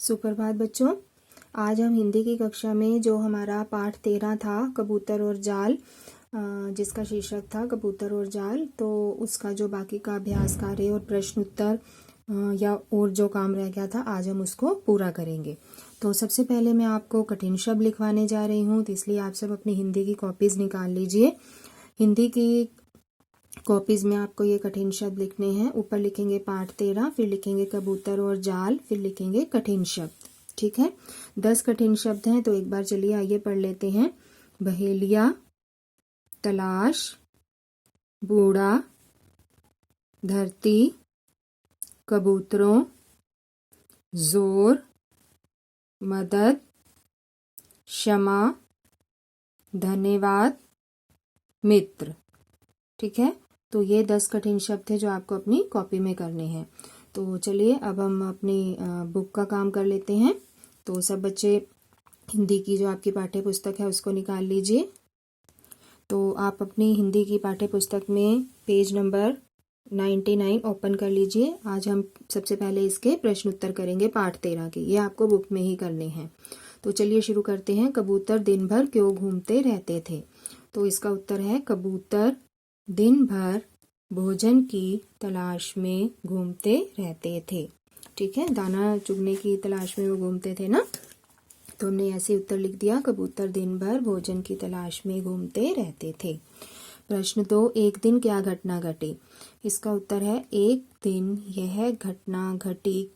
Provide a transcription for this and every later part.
सुप्रभात बच्चों। आज हम हिंदी की कक्षा में जो हमारा पाठ 13 था कबूतर और जाल, जिसका शीर्षक था कबूतर और जाल, तो उसका जो बाकी का अभ्यास कार्य और प्रश्न उत्तर या और जो काम रह गया था आज हम उसको पूरा करेंगे। तो सबसे पहले मैं आपको कठिन शब्द लिखवाने जा रही हूँ, तो इसलिए आप सब अपनी हिंदी की कॉपीज निकाल लीजिए। हिंदी की कॉपीज में आपको ये कठिन शब्द लिखने हैं। ऊपर लिखेंगे पाठ 13, फिर लिखेंगे कबूतर और जाल, फिर लिखेंगे कठिन शब्द। ठीक है, 10 कठिन शब्द हैं, तो एक बार चलिए आइए पढ़ लेते हैं। बहेलिया, तलाश, बूढ़ा, धरती, कबूतरों, जोर, मदद, क्षमा, धन्यवाद, मित्र। ठीक है, तो ये 10 कठिन शब्द थे जो आपको अपनी कॉपी में करने हैं। तो चलिए अब हम अपनी बुक का काम कर लेते हैं। तो सब बच्चे हिंदी की जो आपकी पाठ्य पुस्तक है उसको निकाल लीजिए। तो आप अपनी हिंदी की पाठ्य पुस्तक में पेज नंबर 99 ओपन कर लीजिए। आज हम सबसे पहले इसके प्रश्न उत्तर करेंगे पाठ 13 के। ये आपको बुक में ही करने हैं। तो चलिए शुरू करते हैं। कबूतर दिन भर क्यों घूमते रहते थे? तो इसका उत्तर है कबूतर दिन भर भोजन की तलाश में घूमते रहते थे। ठीक है, दाना चुगने की तलाश में वो घूमते थे ना, तो हमने ऐसे उत्तर लिख दिया, कबूतर दिन भर भोजन की तलाश में घूमते रहते थे। प्रश्न 2, एक दिन क्या घटना घटी? इसका उत्तर है एक दिन यह घटना घटी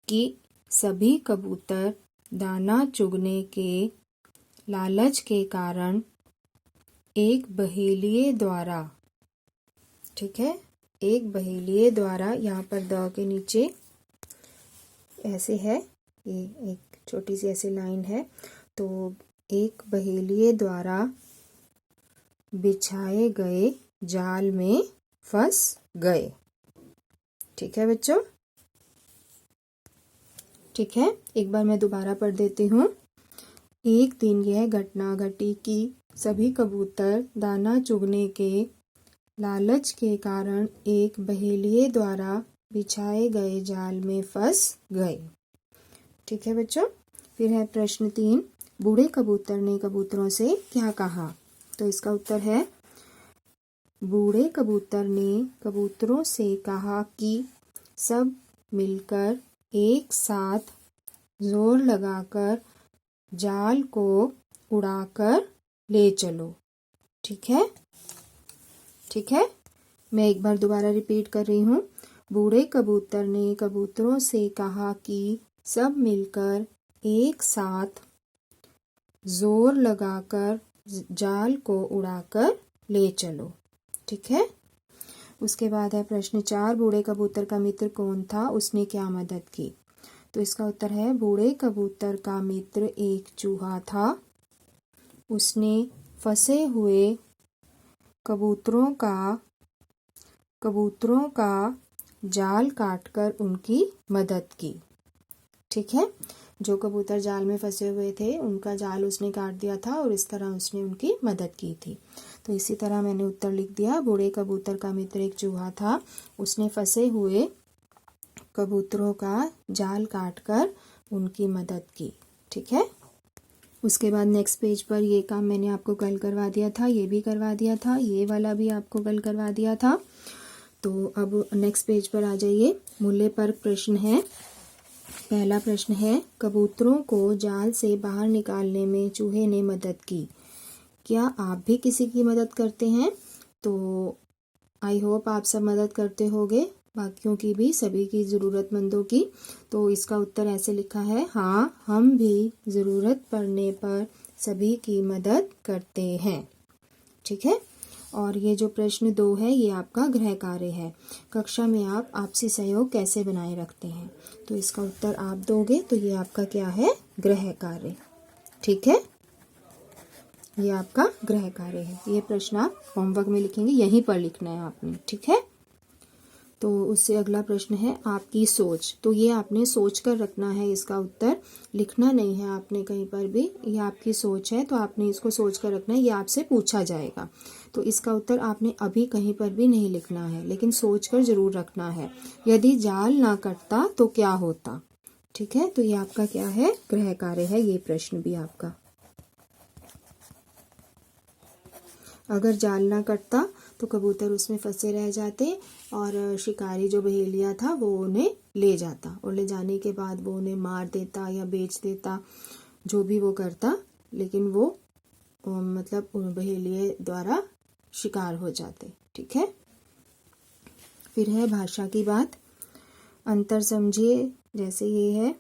कि सभी कबूतर दाना चुगने के लालच के कारण एक बहेलिये द्वारा, ठीक है, एक बहेलिये द्वारा, यहाँ पर द के नीचे ऐसे है, ये एक छोटी सी ऐसी लाइन है, तो एक बहेलिये द्वारा बिछाए गए जाल में फंस गए। ठीक है बच्चों, ठीक है, एक बार मैं दोबारा पढ़ देती हूँ। एक दिन यह घटना घटी कि सभी कबूतर दाना चुगने के लालच के कारण एक बहेलिये द्वारा बिछाए गए जाल में फंस गए। ठीक है बच्चों, फिर है प्रश्न 3, बूढ़े कबूतर ने कबूतरों से क्या कहा? तो इसका उत्तर है बूढ़े कबूतर ने कबूतरों से कहा कि सब मिलकर एक साथ जोर लगाकर जाल को उड़ाकर ले चलो। ठीक है, ठीक है, मैं एक बार दोबारा रिपीट कर रही हूँ। बूढ़े कबूतर ने कबूतरों से कहा कि सब मिलकर एक साथ जोर लगाकर जाल को उड़ाकर ले चलो। ठीक है, उसके बाद है प्रश्न 4, बूढ़े कबूतर का मित्र कौन था? उसने क्या मदद की? तो इसका उत्तर है बूढ़े कबूतर का मित्र एक चूहा था। उसने फंसे हुए कबूतरों का जाल काटकर उनकी मदद की। ठीक है, जो कबूतर जाल में फंसे हुए थे उनका जाल उसने काट दिया था और इस तरह उसने उनकी मदद की थी। तो इसी तरह मैंने उत्तर लिख दिया, बूढ़े कबूतर का मित्र एक चूहा था। उसने फंसे हुए कबूतरों का जाल काटकर उनकी मदद की। ठीक है, उसके बाद नेक्स्ट पेज पर ये काम मैंने आपको कल करवा दिया था, ये भी करवा दिया था, ये वाला भी आपको कल करवा दिया था। तो अब नेक्स्ट पेज पर आ जाइए। मूल्य पर प्रश्न है। पहला प्रश्न है, कबूतरों को जाल से बाहर निकालने में चूहे ने मदद की। क्या आप भी किसी की मदद करते हैं? तो आई होप आप सब मदद करते होंगे, बाकियों की भी, सभी की, ज़रूरतमंदों की। तो इसका उत्तर ऐसे लिखा है, हाँ, हम भी ज़रूरत पड़ने पर सभी की मदद करते हैं। ठीक है, और ये जो प्रश्न 2 है ये आपका गृह कार्य है। कक्षा में आप आपसी सहयोग कैसे बनाए रखते हैं? तो इसका उत्तर आप दोगे, तो ये आपका क्या है? गृह कार्य। ठीक है, ये आपका गृह कार्य है। ये प्रश्न आप होमवर्क में लिखेंगे, यहीं पर लिखना है आपने। ठीक है, तो उससे अगला प्रश्न है आपकी सोच। तो ये आपने सोच कर रखना है, इसका उत्तर लिखना नहीं है आपने कहीं पर भी। ये आपकी सोच है तो आपने इसको सोच कर रखना है, ये आपसे पूछा जाएगा। तो इसका उत्तर आपने अभी कहीं पर भी नहीं लिखना है, लेकिन सोच कर जरूर रखना है। यदि जाल ना कटता तो क्या होता? ठीक है, तो ये आपका क्या है, गृह कार्य है ये प्रश्न भी आपका। अगर जाल ना कटता तो कबूतर उसमें फंसे रह जाते और शिकारी जो बहेलिया था वो उन्हें ले जाता और ले जाने के बाद वो उन्हें मार देता या बेच देता, जो भी वो करता, लेकिन वो मतलब बहेलिये द्वारा शिकार हो जाते। ठीक है, फिर है भाषा की बात। अंतर समझिए, जैसे ये है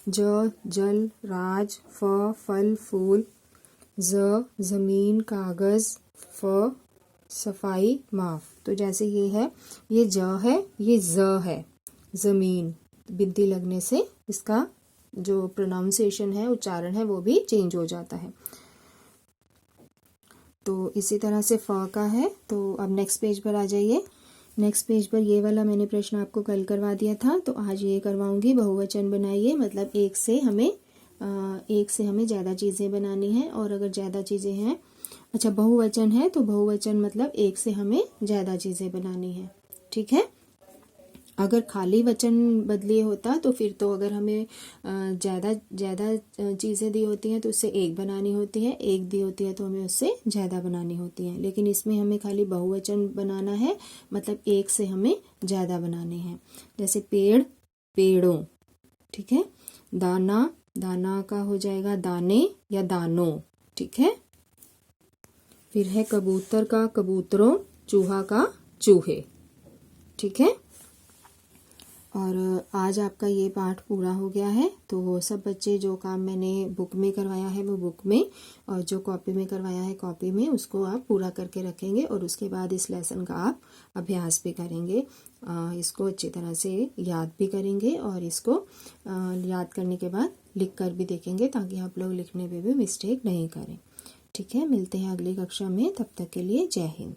ज जल, राज, फ फल फूल, ज जमीन कागज, फ सफाई माफ। तो जैसे ये है, ये ज है, ये ज है, जमीन, बिंदी लगने से इसका जो प्रोनाउंसिएशन है, उच्चारण है, वो भी चेंज हो जाता है। तो इसी तरह से फ का है। तो अब नेक्स्ट पेज पर आ जाइए। नेक्स्ट पेज पर ये वाला मैंने प्रश्न आपको कल करवा दिया था, तो आज ये करवाऊंगी। बहुवचन बनाइए, मतलब एक से हमें ज़्यादा चीज़ें बनानी है, और अगर ज़्यादा चीज़ें हैं, अच्छा बहुवचन है तो बहुवचन मतलब एक से हमें ज़्यादा चीज़ें बनानी है। ठीक है, अगर खाली वचन बदलिए होता तो फिर तो अगर हमें ज़्यादा चीज़ें दी होती हैं तो उससे एक बनानी होती है, एक दी होती है तो हमें उससे ज़्यादा बनानी होती है, लेकिन इसमें हमें खाली बहुवचन बनाना है, मतलब एक से हमें ज़्यादा बनाने हैं। जैसे पेड़, पेड़ों। ठीक है, दाना, दाना का हो जाएगा दाने या दानों। ठीक है, फिर है कबूतर का कबूतरों, चूहा का चूहे। ठीक है, और आज आपका ये पाठ पूरा हो गया है। तो सब बच्चे जो काम मैंने बुक में करवाया है वो बुक में, और जो कॉपी में करवाया है कॉपी में, उसको आप पूरा करके रखेंगे, और उसके बाद इस लेसन का आप अभ्यास भी करेंगे। इसको अच्छी तरह से याद भी करेंगे, और इसको याद करने के बाद लिख कर भी देखेंगे, ताकि आप लोग लिखने में भी मिस्टेक नहीं करें। ठीक है, मिलते हैं अगली कक्षा में, तब तक के लिए जय हिंद।